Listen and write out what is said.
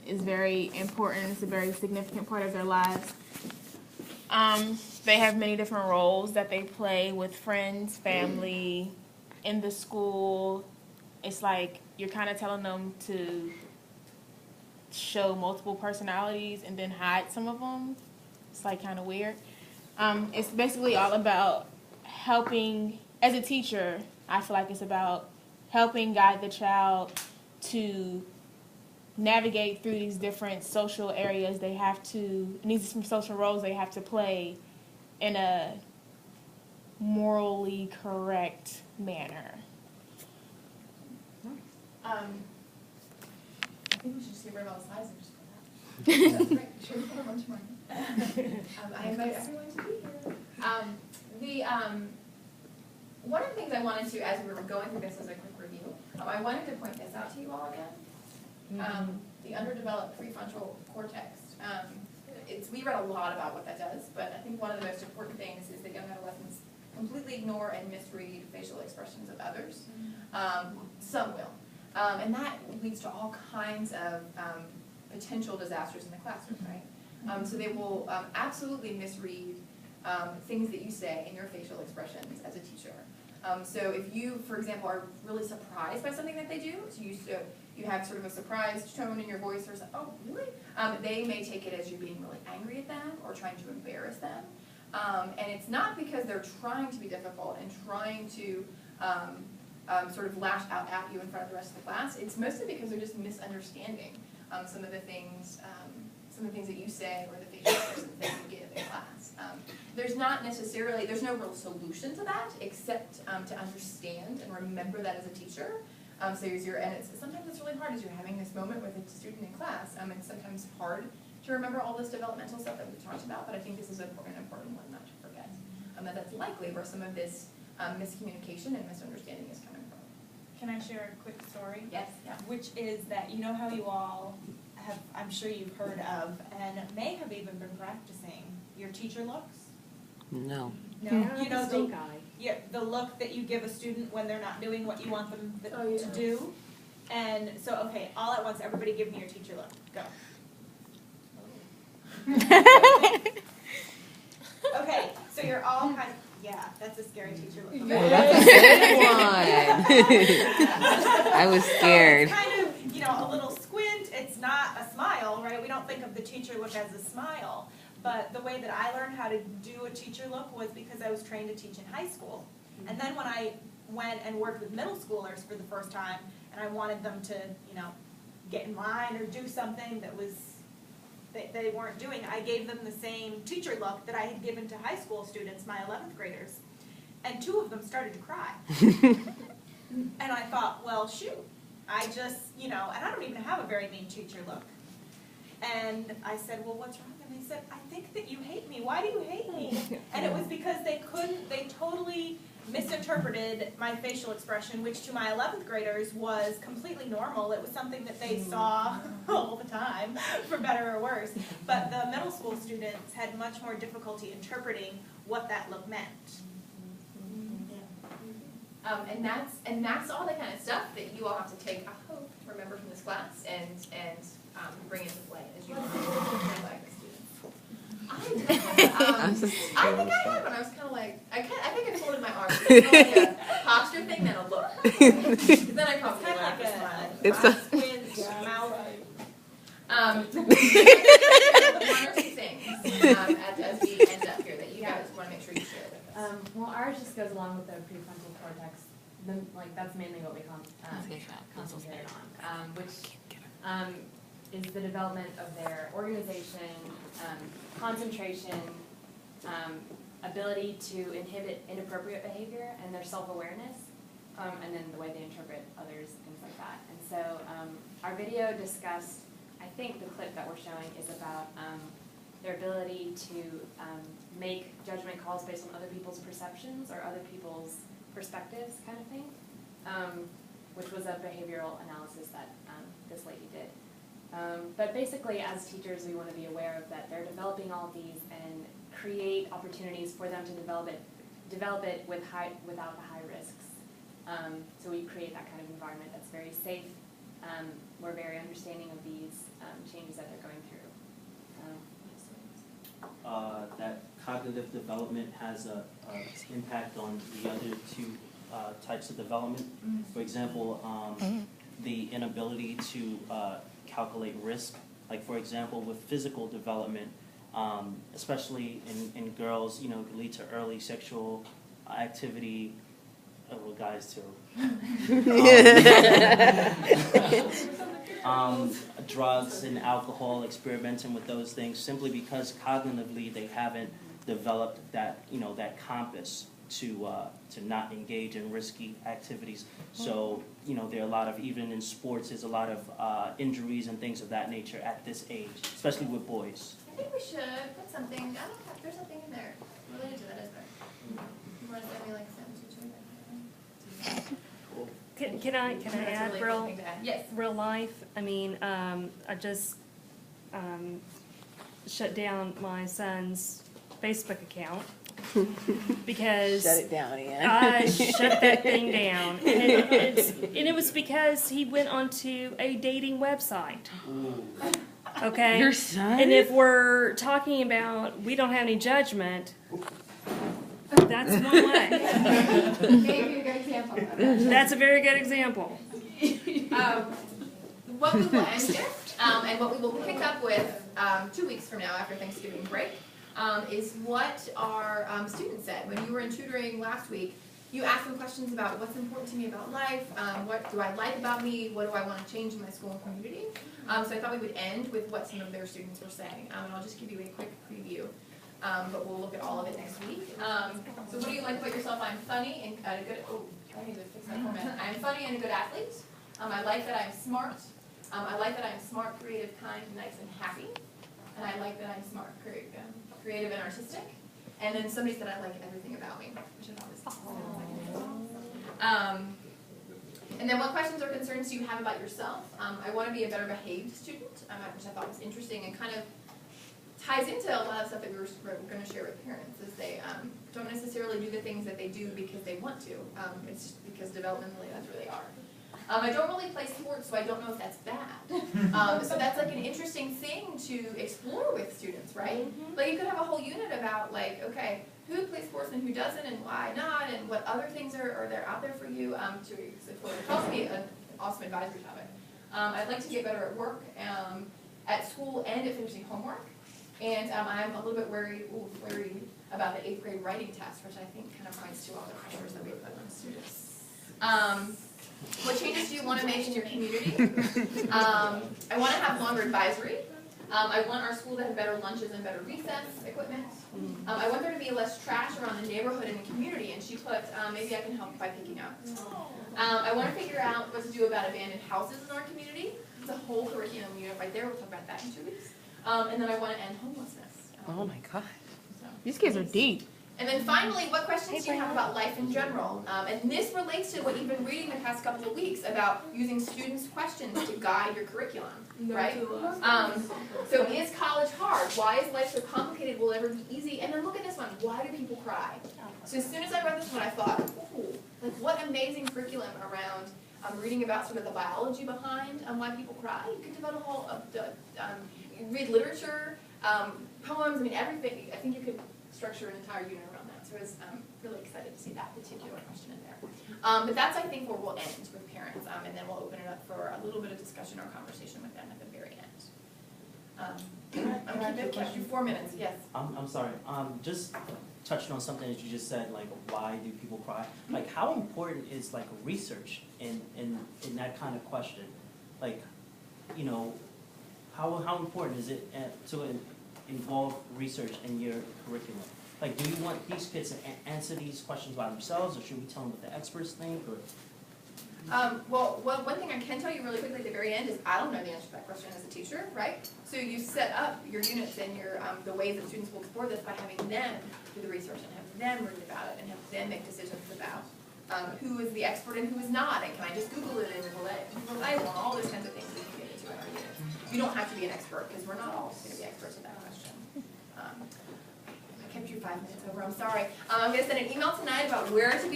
is very important. It's a very significant part of their lives. They have many different roles that they play with friends, family, in the school. It's like you're kind of telling them to show multiple personalities and then hide some of them. It's like kind of weird. It's basically all about helping, as a teacher, I feel like it's about helping guide the child to navigate through these different social areas they have to, and these different social roles they have to play in a morally correct manner. I think we should just get rid of all the slides and just put that. That's great. Should we put a bunch more? I invite everyone to be here. One of the things I wanted to, as we were going through this as a quick review, I wanted to point this out to you all again. The underdeveloped prefrontal cortex. We read a lot about what that does, but I think one of the most important things is that young adolescents completely ignore and misread facial expressions of others. Some will. And that leads to all kinds of potential disasters in the classroom, right? So they will absolutely misread things that you say in your facial expressions as a teacher. So if you, for example, are really surprised by something that they do, so you have sort of a surprised tone in your voice, or oh, really? They may take it as you being really angry at them or trying to embarrass them. And it's not because they're trying to be difficult and trying to sort of lash out at you in front of the rest of the class. It's mostly because they're just misunderstanding some of the things that you say or the facial expressions that you give in class. There's no real solution to that except to understand and remember that as a teacher. Sometimes it's really hard as you're having this moment with a student in class. It's sometimes hard to remember all this developmental stuff that we've talked about, but I think this is an important one not to forget. That's likely where some of this miscommunication and misunderstanding is coming from. Can I share a quick story? Yes. Yeah. Which is that you know how you all have, I'm sure you've heard of, and may have even been practicing, your teacher looks? No. No? You know the look that you give a student when they're not doing what you want them to do? And so, okay, all at once, everybody give me your teacher look. Go. Okay, so you're all kind of, yeah, that's a scary teacher look. Okay. Oh, that's a good one. I was scared. It's kind of, a little squint. It's not a smile, right? We don't think of the teacher look as a smile. But the way that I learned how to do a teacher look was because I was trained to teach in high school. And then when I went and worked with middle schoolers for the first time, and I wanted them to, get in line or do something that was they weren't doing, I gave them the same teacher look that I had given to high school students, my 11th graders. And 2 of them started to cry. And I thought, well, shoot, I just, and I don't even have a very mean teacher look. And I said, well, what's wrong? And they said, I think that you hate me. Why do you hate me? And it was because they totally misinterpreted my facial expression, which to my 11th graders was completely normal. It was something that they saw all the time, for better or worse. But the middle school students had much more difficulty interpreting what that look meant. And that's all the kind of stuff that you all have to take, I hope, remember from this class and bring into play as you like the students. I think I had one. I was kind of like, I think I folded my arms. It's more like a posture thing than a look. Then I probably Kind of laughed like and smiled. It's a squint, mouth. One or two things as we end up here that you guys want to make sure you share with us. Well, ours just goes along with the prefrontal cortex. That's mainly what we concentrate on, which is the development of their organization, concentration, ability to inhibit inappropriate behavior, and their self-awareness, and then the way they interpret others, things like that. And so our video discussed, I think the clip that we're showing is about their ability to make judgment calls based on other people's perceptions or other people's perspectives kind of thing, which was a behavioral analysis that this lady did. But basically, as teachers, we want to be aware of that they're developing all of these and create opportunities for them to develop it without the high risks. So we create that kind of environment that's very safe. We're very understanding of these changes cognitive development has a impact on the other two types of development. For example, the inability to calculate risk. Like for example, with physical development, especially in girls, you know, it can lead to early sexual activity. Well, guys too. Drugs and alcohol, experimenting with those things, simply because cognitively they haven't developed that, you know, that compass to not engage in risky activities. So, you know, there are a lot of, even in sports, there's a lot of injuries and things of that nature at this age, especially with boys. I think we should put something, I don't know, there's something in there related to that, isn't there? You want to send me like Can I add Yes. real life? I mean, I just shut down my son's Facebook account because Shut it down, Ian. I shut that thing down, and it was because he went onto a dating website. Okay. Your son? And if we're talking about we don't have any judgment, that's one way. Maybe a good example of that. That's a very good example. What we will end with, and what we will pick up with 2 weeks from now after Thanksgiving break, is what our students said. When you were in tutoring last week, you asked them questions about what's important to me about life, what do I like about me, what do I want to change in my school and community. So I thought we would end with what some of their students were saying, and I'll just give you a quick preview. But we'll look at all of it next week. So what do you like about yourself? I'm funny and a good, I need to fix my format. I'm funny and a good athlete. I like that I'm smart. I like that I'm smart, creative, kind, nice, and happy. And I like that I'm smart, creative, and artistic. And then somebody said I like everything about me, which I thought was and then what questions or concerns do you have about yourself? I want to be a better behaved student, which I thought was interesting and kind of ties into a lot of stuff that we're going to share with parents, is they don't necessarily do the things that they do because they want to. It's just because developmentally that's where they are. I don't really play sports, so I don't know if that's bad. So that's like an interesting thing to explore with students, right? Like you could have a whole unit about like, okay, who plays sports and who doesn't and why not, and what other things are there out there for you to explore. It could also be an awesome advisory topic. I'd like to get better at work, at school, and at finishing homework. And I'm a little bit worried about the 8th grade writing test, which I think kind of points to all the pressures that we put on students. What changes do you want to make in your community? I want to have longer advisory. I want our school to have better lunches and better recess equipment. I want there to be less trash around the neighborhood and the community, and she put, maybe I can help by picking up. I want to figure out what to do about abandoned houses in our community. It's a whole curriculum unit right there. We'll talk about that in 2 weeks. And then I want to end homelessness. Oh my God. So. These kids are deep. And then finally, what questions do you have about life in general? And this relates to what you've been reading the past couple of weeks about using students' questions to guide your curriculum, right? So is college hard? Why is life so complicated? Will it ever be easy? And then look at this one. Why do people cry? So as soon as I read this one, I thought, ooh, like what amazing curriculum around reading about sort of the biology behind why people cry. You could develop a whole, read literature, poems, I mean everything. I think you could structure an entire unit around that. So I was really excited to see that particular question in there. But that's, I think, where we'll end with parents, and then we'll open it up for a little bit of discussion or conversation with them at the very end. I'm kept you 4 minutes, yes. I'm sorry. Just touching on something that you just said, like why do people cry? Like how important is like research in that kind of question? Like, you know, how important is it to involve research in your curriculum? Like, do you want these kids to answer these questions by themselves, or should we tell them what the experts think? Or Well, one thing I can tell you really quickly at the very end is I don't know the answer to that question as a teacher, right? So you set up your units and your the ways that students will explore this by having them do the research and have them read about it and have them make decisions about who is the expert and who is not, and can I just Google it and relay and all those kinds of things that you can get into in our unit. You don't have to be an expert because we're not all going to be experts at that question. I kept you 5 minutes over. I'm sorry. I'm going to send an email tonight about where to be